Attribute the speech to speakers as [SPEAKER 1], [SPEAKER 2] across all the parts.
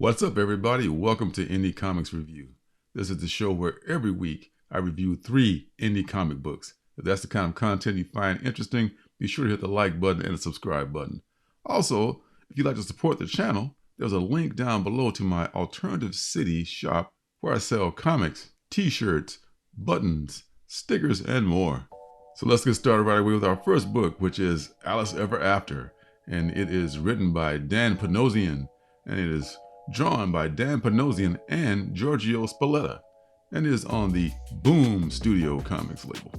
[SPEAKER 1] What's up, everybody? Welcome to Indie Comics Review. This is the show where every week I review 3 indie comic books. If that's the kind of content you find interesting, be sure to hit the like button and the subscribe button. Also, if you'd like to support the channel, there's a link down below to my Alternative City shop where I sell comics, t-shirts, buttons, stickers, and more. So let's get started right away with our first book, which is Alice Ever After. And it is written by Dan Panosian, and it is drawn by Dan Panosian and Giorgio Spalletta, and is on the Boom Studio Comics label.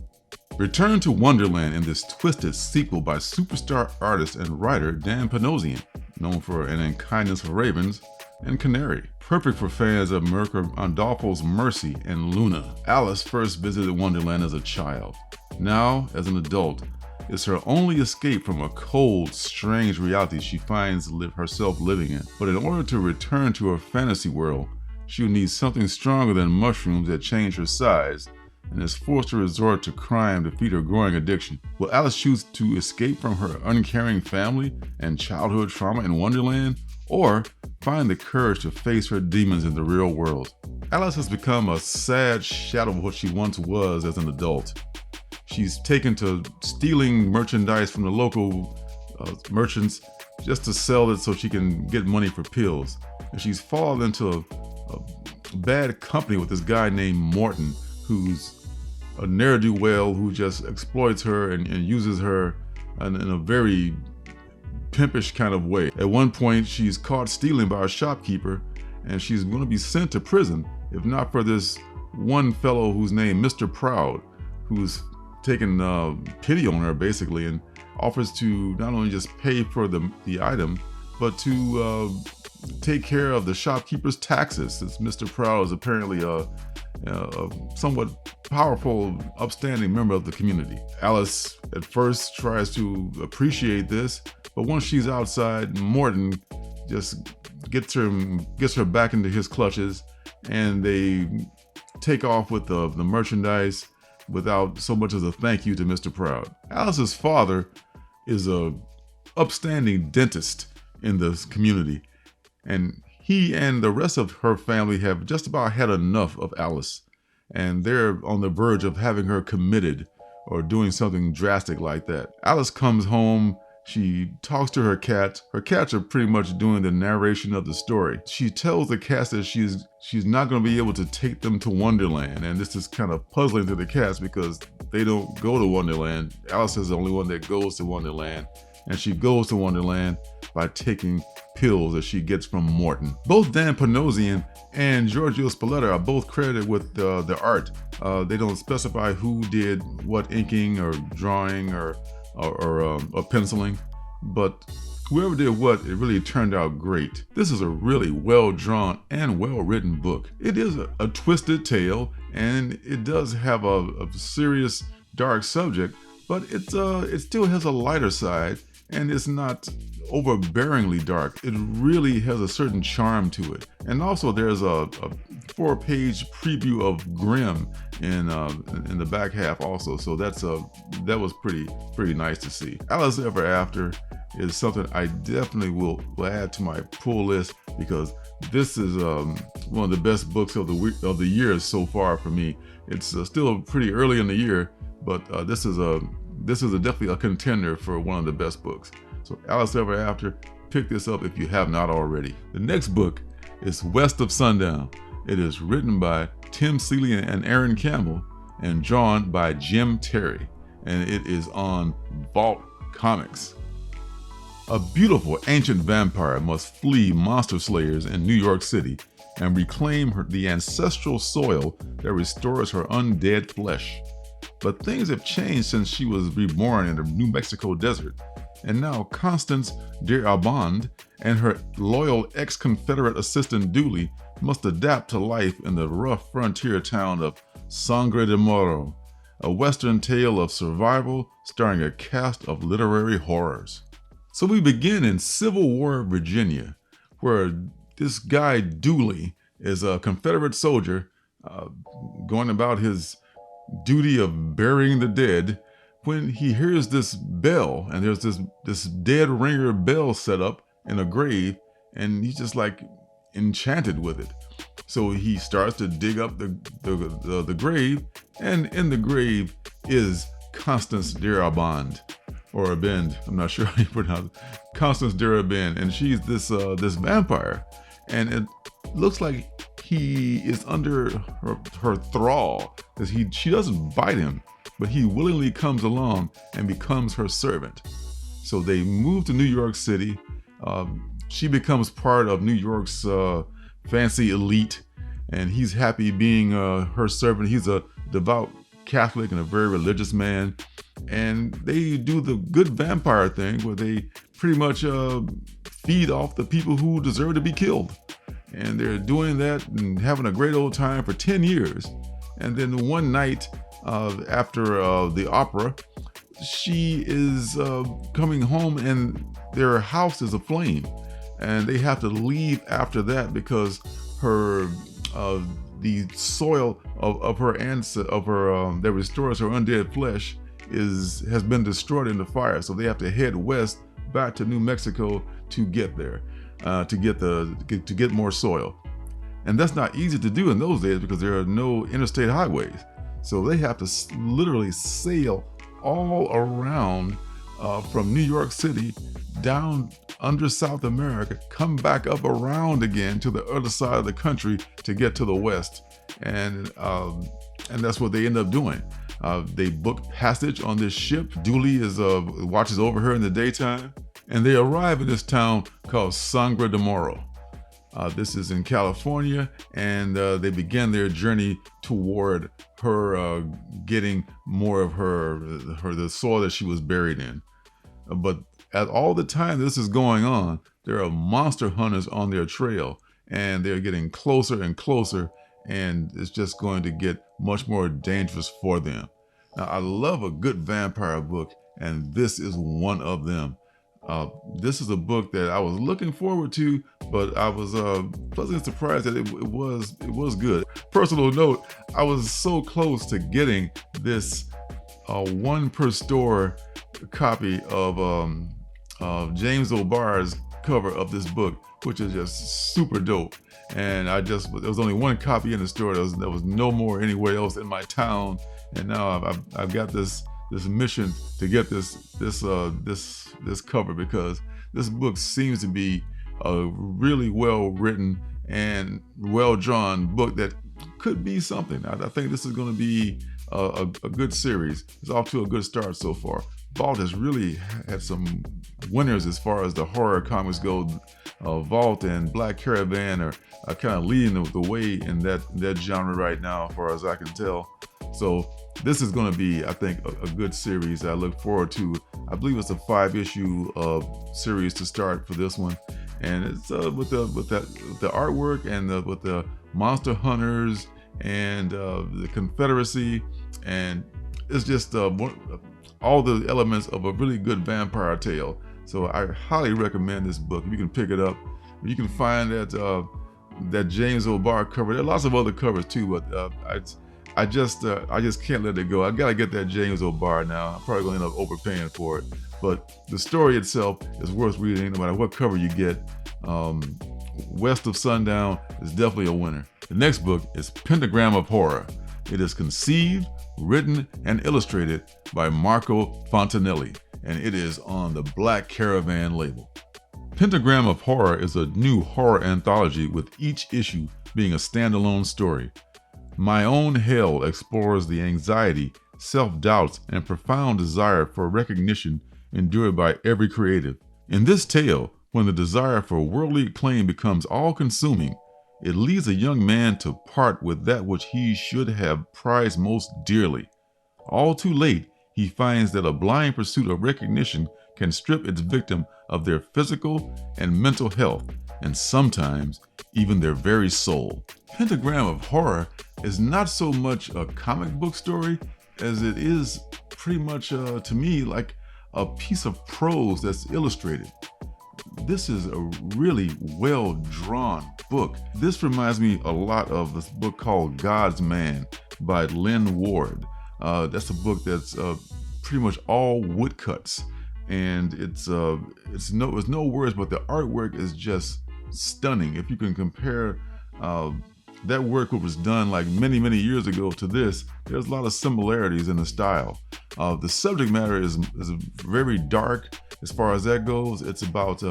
[SPEAKER 1] Return to Wonderland in this twisted sequel by superstar artist and writer Dan Panosian, known for An Unkindness for Ravens and Canary. Perfect for fans of Mirko Andolfo's Mercy and Luna. Alice first visited Wonderland as a child. Now, as an adult, it's her only escape from a cold, strange reality she finds herself living in. But in order to return to her fantasy world, she'll need something stronger than mushrooms that change her size, and is forced to resort to crime to feed her growing addiction. Will Alice choose to escape from her uncaring family and childhood trauma in Wonderland, or find the courage to face her demons in the real world? Alice has become a sad shadow of what she once was as an adult. She's taken to stealing merchandise from the local merchants just to sell it so she can get money for pills. And she's fallen into a bad company with this guy named Morton, who's a ne'er-do-well who just exploits her and uses her in a very pimpish kind of way. At one point, she's caught stealing by a shopkeeper, and she's going to be sent to prison, if not for this one fellow who's named Mr. Proud, who's taken pity on her basically, and offers to not only just pay for the item, but to take care of the shopkeeper's taxes, since Mr. Proud is apparently a somewhat powerful, upstanding member of the community. Alice at first tries to appreciate this, but once she's outside, Morton just gets her back into his clutches, and they take off with the merchandise without so much as a thank you to Mr. Proud. Alice's father is a upstanding dentist in this community, and he and the rest of her family have just about had enough of Alice, and they're on the verge of having her committed or doing something drastic like that. Alice comes home. She talks to her cats. Her cats are pretty much doing the narration of the story. She tells the cats that she's not going to be able to take them to Wonderland, and this is kind of puzzling to the cats because they don't go to Wonderland. Alice is the only one that goes to Wonderland, and she goes to Wonderland by taking pills that she gets from Morton. Both Dan Panosian and Giorgio Spalletta are both credited with the art. They don't specify who did what inking or drawing or penciling, but whoever did what, it really turned out great. This is a really well-drawn and well-written book. It is a twisted tale, and it does have a serious, dark subject, but it still has a lighter side, and it's not overbearingly dark. It really has a certain charm to it. And also there's a 4-page preview of Grimm in the back half also, so that was pretty nice to see. Alice Ever After is something I definitely will add to my pull list, because this is one of the best books of the year so far for me. It's still pretty early in the year, but this is definitely a contender for one of the best books. So Alice Ever After, pick this up if you have not already. The next book is West of Sundown. It is written by Tim Seeley and Aaron Campbell and drawn by Jim Terry, and it is on Vault Comics. A beautiful ancient vampire must flee monster slayers in New York City and reclaim the ancestral soil that restores her undead flesh. But things have changed since she was reborn in the New Mexico desert, and now Constance de Arbond and her loyal ex-Confederate assistant Dooley must adapt to life in the rough frontier town of Sangre de Moro, a western tale of survival starring a cast of literary horrors. So we begin in Civil War Virginia, where this guy Dooley is a Confederate soldier going about his duty of burying the dead, when he hears this bell, and there's this dead ringer bell set up in a grave, and he's just like, enchanted with it. So he starts to dig up the grave, and in the grave is Constance Darabont, or Abend. I'm not sure how you pronounce it. Constance Darabont, and she's this vampire, and it looks like he is under her thrall, because she doesn't bite him, but he willingly comes along and becomes her servant. So they move to New York City. She becomes part of New York's fancy elite, and he's happy being her servant. He's a devout Catholic and a very religious man, and they do the good vampire thing where they pretty much feed off the people who deserve to be killed. And they're doing that and having a great old time for 10 years. And then one night after the opera, she is coming home and their house is aflame. And they have to leave after that because her the soil of her that restores her undead flesh has been destroyed in the fire. So they have to head west back to New Mexico to get there, to get more soil. And that's not easy to do in those days because there are no interstate highways. So they have to literally sail all around from New York City down under South America, come back up around again to the other side of the country to get to the west. And that's what they end up doing. They book passage on this ship. Dooley watches over her in the daytime, and they arrive in this town called Sangre de Moro. This is in California, and they begin their journey toward her getting more of the soil that she was buried in. But at all the time this is going on, there are monster hunters on their trail, and they're getting closer and closer, and it's just going to get much more dangerous for them. Now, I love a good vampire book, and this is one of them. This is a book that I was looking forward to, but I was pleasantly surprised that it was good. Personal note, I was so close to getting this one per store copy of James O'Barr's cover of this book, which is just super dope. And there was only one copy in the store. There was no more anywhere else in my town. And now I've got this mission to get this cover, because this book seems to be a really well written and well drawn book that could be something. I think this is going to be a good series. It's off to a good start so far. Vault has really had some winners as far as the horror comics go. Vault and Black Caravan are kind of leading the way in that genre right now, as far as I can tell. So this is going to be, I think, a good series I look forward to. I believe it's a 5-issue series to start for this one, and it's with the artwork and with the monster hunters and the Confederacy, and it's just all the elements of a really good vampire tale. So I highly recommend this book. If you can pick it up, you can find that James O'Barr cover. There are lots of other covers too, but I just can't let it go. I gotta get that James O'Barr now. I'm probably gonna end up overpaying for it, but the story itself is worth reading no matter what cover you get. West of Sundown is definitely a winner. The next book is Pentagram of Horror. It is conceived, written, and illustrated by Marco Fontanelli, and it is on the Black Caravan label. Pentagram of Horror is a new horror anthology with each issue being a standalone story. My Own Hell explores the anxiety, self-doubts, and profound desire for recognition endured by every creative. In this tale, when the desire for worldly acclaim becomes all-consuming, it leads a young man to part with that which he should have prized most dearly. All too late, he finds that a blind pursuit of recognition can strip its victim of their physical and mental health, and sometimes even their very soul. Pentagram of Horror is not so much a comic book story as it is pretty much, to me, like a piece of prose that's illustrated. This is a really well-drawn book. This reminds me a lot of this book called God's Man by Lynn Ward. That's a book that's pretty much all woodcuts, and it's no words, but the artwork is just stunning. If you can compare that work, which was done like many years ago, to this, there's a lot of similarities in the style. The subject matter is very dark as far as that goes. It's about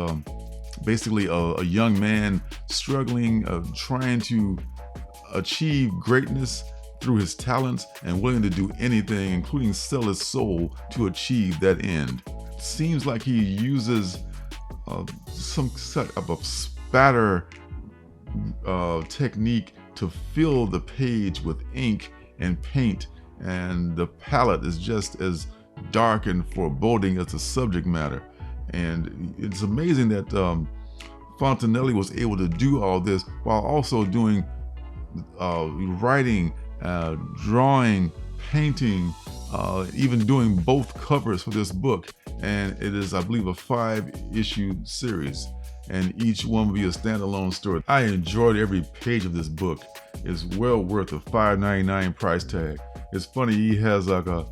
[SPEAKER 1] basically a young man struggling, trying to achieve greatness through his talents and willing to do anything, including sell his soul, to achieve that end. It seems like he uses some sort of a spatter technique to fill the page with ink and paint, and the palette is just as dark and foreboding as the subject matter. And it's amazing that Fontanelli was able to do all this while also doing writing, drawing, painting, even doing both covers for this book. And it is, I believe, a 5-issue series, and each one will be a standalone story. I enjoyed every page of this book. It's well worth a $5.99 price tag. It's funny, he has like a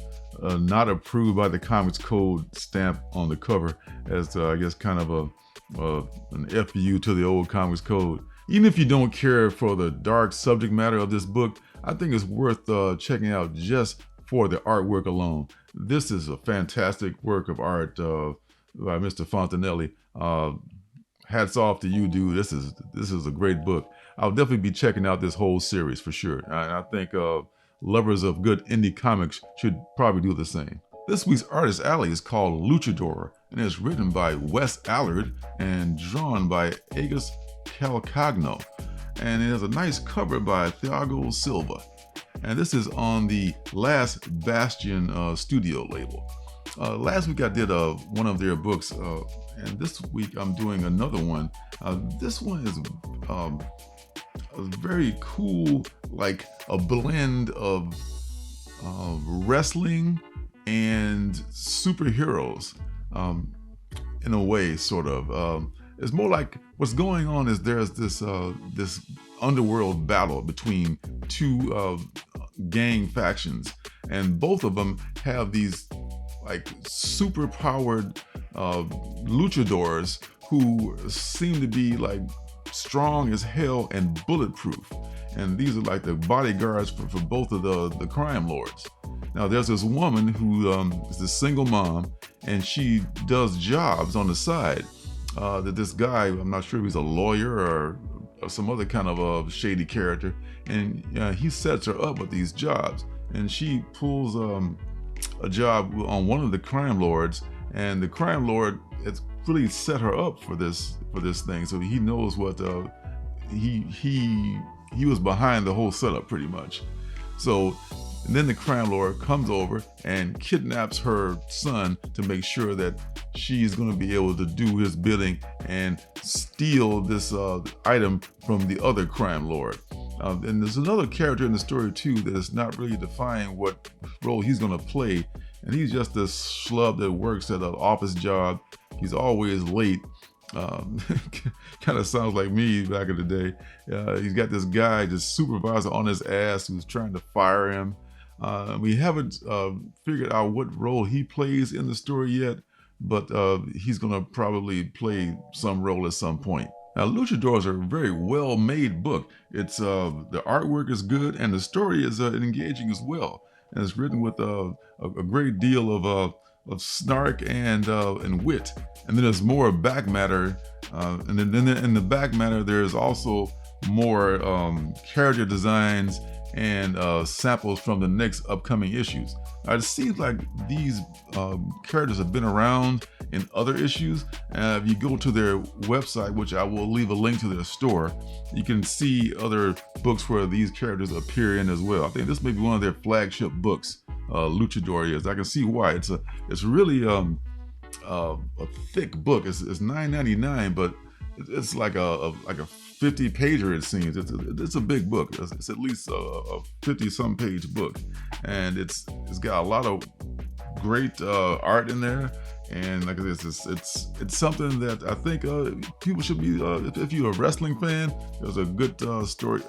[SPEAKER 1] not approved by the Comics Code stamp on the cover, as I guess kind of an FU to the old Comics Code. Even if you don't care for the dark subject matter of this book, I think it's worth checking out just for the artwork alone. This is a fantastic work of art by Mr. Fontanelli. Hats off to you, dude. This is a great book. I'll definitely be checking out this whole series for sure. I think lovers of good indie comics should probably do the same. This week's Artist Alley is called Luchador, and it's written by Wes Allard and drawn by Agus Calcagno. And it has a nice cover by Thiago Silva. And this is on the Last Bastion studio label. Last week I did one of their books, and this week I'm doing another one. This one is a very cool, like a blend of wrestling and superheroes, in a way, sort of. It's more like what's going on is there's this underworld battle between two gang factions, and both of them have these like super powered luchadors who seem to be like strong as hell and bulletproof. And these are like the bodyguards for both of the crime lords. Now there's this woman who is a single mom, and she does jobs on the side that this guy, I'm not sure if he's a lawyer or some other kind of a shady character, and he sets her up with these jobs, and she pulls a job on one of the crime lords, and the crime lord has really set her up for this thing, so he knows what he was behind the whole setup pretty much. So and then the crime lord comes over and kidnaps her son to make sure that she's going to be able to do his bidding and steal this item from the other crime lord. And there's another character in the story too that is not really defining what role he's going to play, and he's just this schlub that works at an office job. He's always late. Kind of sounds like me back in the day. He's got this guy, this supervisor on his ass, who's trying to fire him. We haven't figured out what role he plays in the story yet, but he's going to probably play some role at some point. Now, Luchadors are a very well-made book. It's the artwork is good, and the story is engaging as well. And it's written with a great deal of snark and wit. And then there's more back matter, and then in the back matter there's also more character designs and samples from the next upcoming issues. It seems like these characters have been around in other issues. If you go to their website, which I will leave a link to their store, you can see other books where these characters appear in as well. I think this may be one of their flagship books, Luchador is. I can see why. It's really a thick book. It's $9.99, but it's like a 50-pager, it seems. It's a big book. It's at least a 50-some page book, and it's got a lot of great art in there. And like I said, it's something that I think people should be. If you're a wrestling fan, there's a good story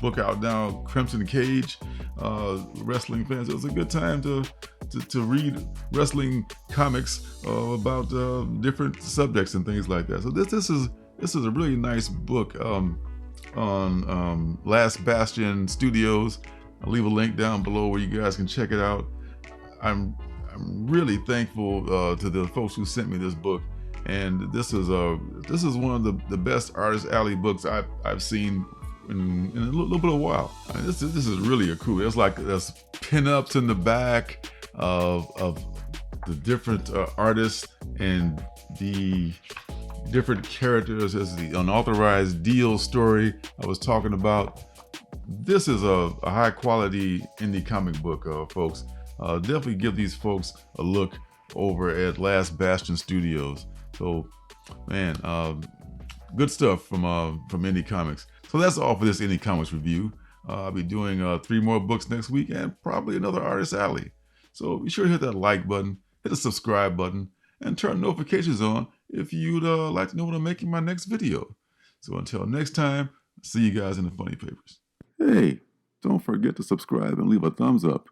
[SPEAKER 1] book out now, Crimson Cage. Wrestling fans, it was a good time to read wrestling comics about different subjects and things like that. So this is This is a really nice book on Last Bastion Studios. I'll leave a link down below where you guys can check it out. I'm really thankful to the folks who sent me this book, and this is one of the best Artist Alley books I've seen in a little bit of a while. I mean, this is really a cool. There's pinups in the back of the different artists and the different characters. As the unauthorized deal story I was talking about. This is a high quality indie comic book, folks. Definitely give these folks a look over at Last Bastion Studios. So, man, good stuff from Indie Comics. So that's all for this Indie Comics review. I'll be doing 3 more books next week and probably another Artist Alley. So be sure to hit that like button, hit the subscribe button, and turn notifications on if you'd like to know when I'm making my next video. So until next time, see you guys in the funny papers. Hey, don't forget to subscribe and leave a thumbs up.